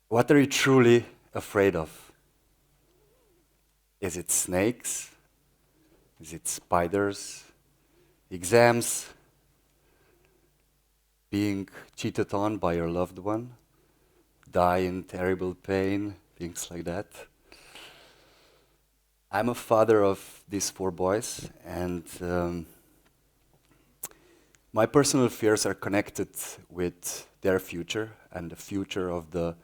What are you truly afraid of? Is it snakes? Is it spiders? Exams? Being cheated on by your loved one? Die in terrible pain? Things like that. I'm a father of these 4 boys, and my personal fears are connected with their future and the future of the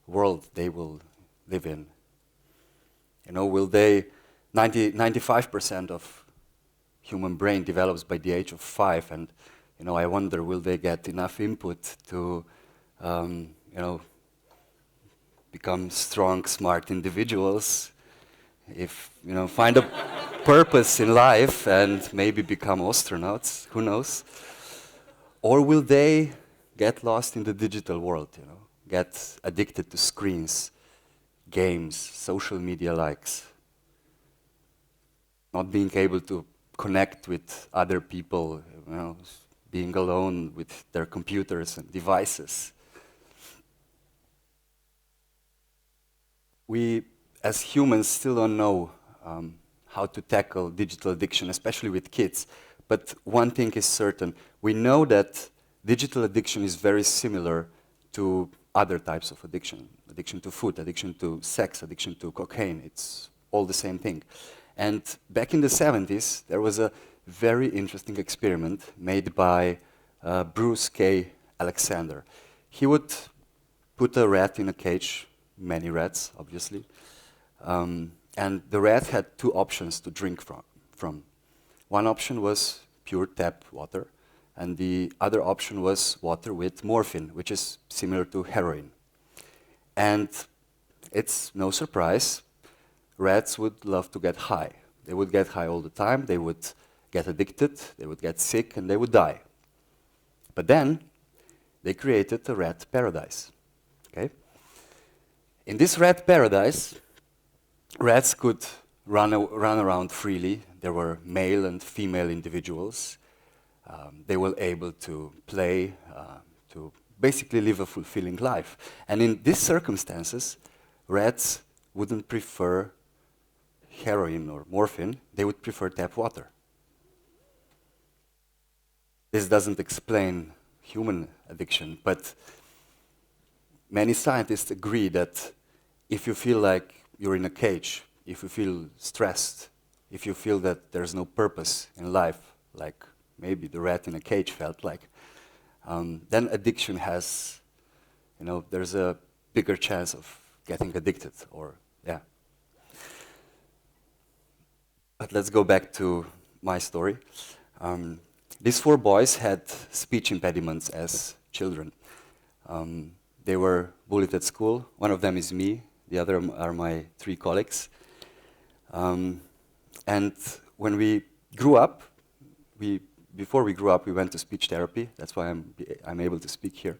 world they will live in. You know, will they, 95% of human brain develops by the age of 5, and you know, I wonder, will they get enough input to, you know, become strong, smart individuals, if, you know, find a purpose in life and maybe become astronauts, who knows? Or will they get lost in the digital world, you know, get addicted to screens, games, social media likes, not being able to connect with other people, you know, being alone with their computers and devices. We, as humans, still don't know how to tackle digital addiction, especially with kids. But one thing is certain. We know that digital addiction is very similar to other types of addiction. Addiction to food, addiction to sex, addiction to cocaine. It's all the same thing. And back in the 70s, there was a very interesting experiment made by Bruce K. Alexander. He would put a rat in a cage, many rats, obviously, and the rat had 2 options to drink from. One option was pure tap water, and the other option was water with morphine, which is similar to heroin. And it's no surprise, rats would love to get high. They would get high all the time, they would get addicted, they would get sick, and they would die. But then, they created a rat paradise. Okay? In this rat paradise, rats could run around freely. There were male and female individuals. They were able to play, to basically live a fulfilling life. And in these circumstances, rats wouldn't prefer heroin or morphine, they would prefer tap water. This doesn't explain human addiction, but many scientists agree that if you feel like you're in a cage, if you feel stressed, if you feel that there's no purpose in life, like maybe the rat in a cage felt like, then addiction has, you know, there's a bigger chance of getting addicted, or, yeah. But let's go back to my story. These 4 boys had speech impediments as children. They were bullied at school. One of them is me. The other are my 3 colleagues. And when we grew up, before we grew up, we went to speech therapy. That's why I'm able to speak here.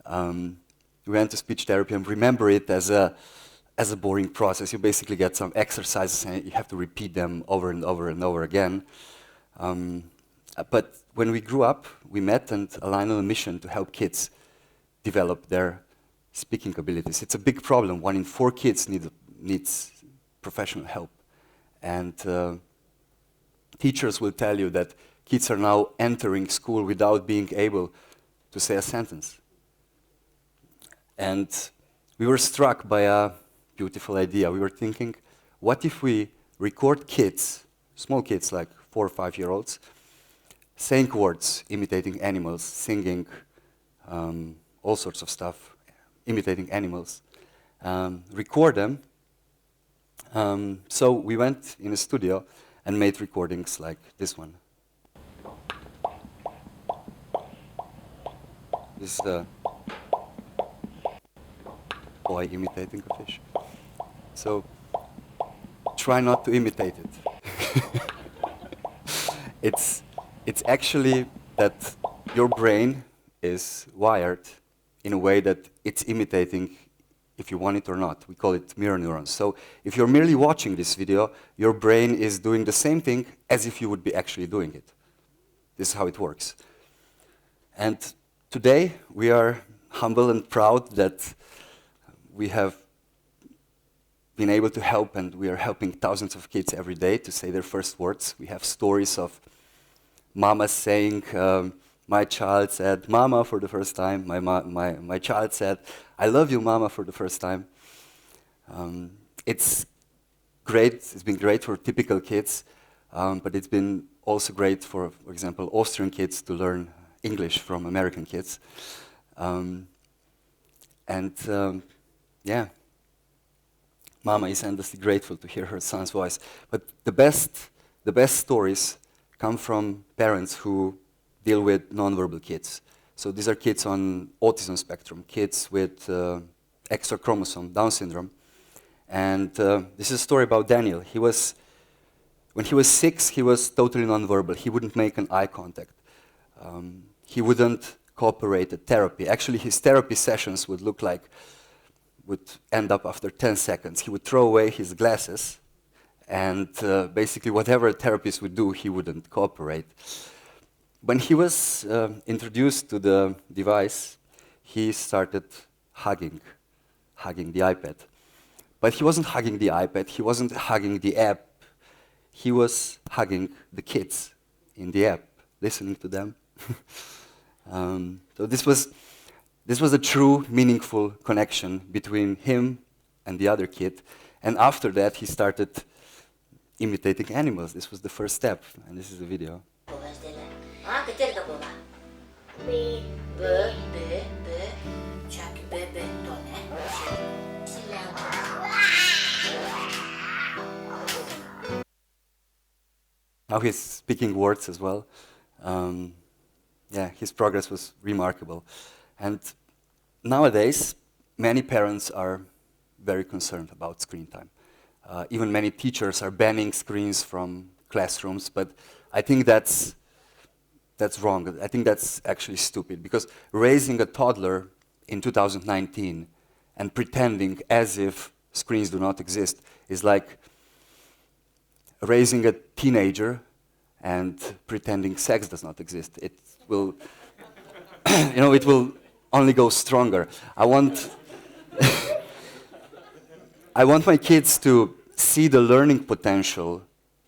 We went to speech therapy and remember it as a boring process. You basically get some exercises and you have to repeat them over and over and over again. But when we grew up, we met and aligned on a mission to help kids develop their speaking abilities. It's a big problem. 1 in 4 kids needs professional help. And teachers will tell you that kids are now entering school without being able to say a sentence. And we were struck by a beautiful idea. We were thinking, what if we record kids, small kids like 4 or 5-year-olds, saying words, imitating animals, singing, all sorts of stuff, imitating animals, record them. So we went in a studio and made recordings like this one. This is a boy imitating a fish. So try not to imitate it. It's actually that your brain is wired in a way that it's imitating if you want it or not. We call it mirror neurons. So if you're merely watching this video, your brain is doing the same thing as if you would be actually doing it. This is how it works. And today we are humble and proud that we have been able to help, and we are helping thousands of kids every day to say their first words. We have stories of mamas saying, my child said, "Mama," for the first time. My child said, "I love you, Mama," for the first time. It's great. It's been great for typical kids, but it's been also great for example, Austrian kids to learn English from American kids. Yeah, Mama is endlessly grateful to hear her son's voice. But the best stories come from parents who deal with nonverbal kids. So these are kids on autism spectrum, kids with extra chromosome, Down syndrome. And this is a story about Daniel. When he was 6, he was totally nonverbal. He wouldn't make an eye contact. He wouldn't cooperate at therapy. Actually, his therapy sessions would end up after 10 seconds. He would throw away his glasses, and basically whatever a therapist would do, he wouldn't cooperate. When he was introduced to the device, he started hugging the iPad. But he wasn't hugging the iPad, he wasn't hugging the app, he was hugging the kids in the app, listening to them. So this was a true, meaningful connection between him and the other kid. And after that, he started imitating animals. This was the first step, and this is a video. Now he's speaking words as well. Yeah, his progress was remarkable. And nowadays, many parents are very concerned about screen time. Even many teachers are banning screens from classrooms, but I think that's wrong. I think that's actually stupid, because raising a toddler in 2019 and pretending as if screens do not exist is like raising a teenager and pretending sex does not exist. It will, it will only go stronger. I want my kids to see the learning potential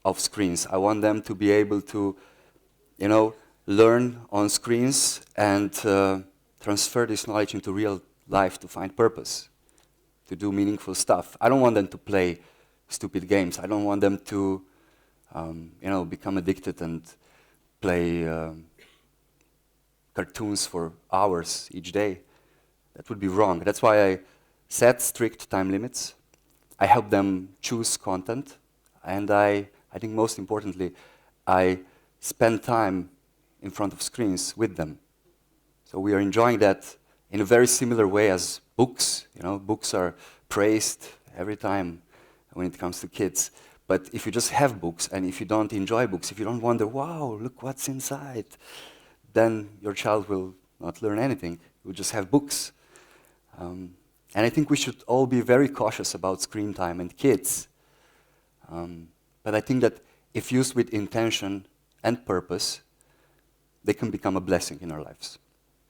of screens. I want them to be able to, learn on screens and transfer this knowledge into real life to find purpose, to do meaningful stuff. I don't want them to play stupid games. I don't want them to, become addicted and play cartoons for hours each day. That would be wrong. That's why I set strict time limits. I help them choose content, and I think most importantly, I spend time in front of screens with them. So we are enjoying that in a very similar way as books. Books are praised every time when it comes to kids. But if you just have books, and if you don't enjoy books, if you don't wonder, wow, look what's inside, then your child will not learn anything. He will just have books. And I think we should all be very cautious about screen time and kids. But I think that if used with intention and purpose, they can become a blessing in our lives.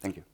Thank you.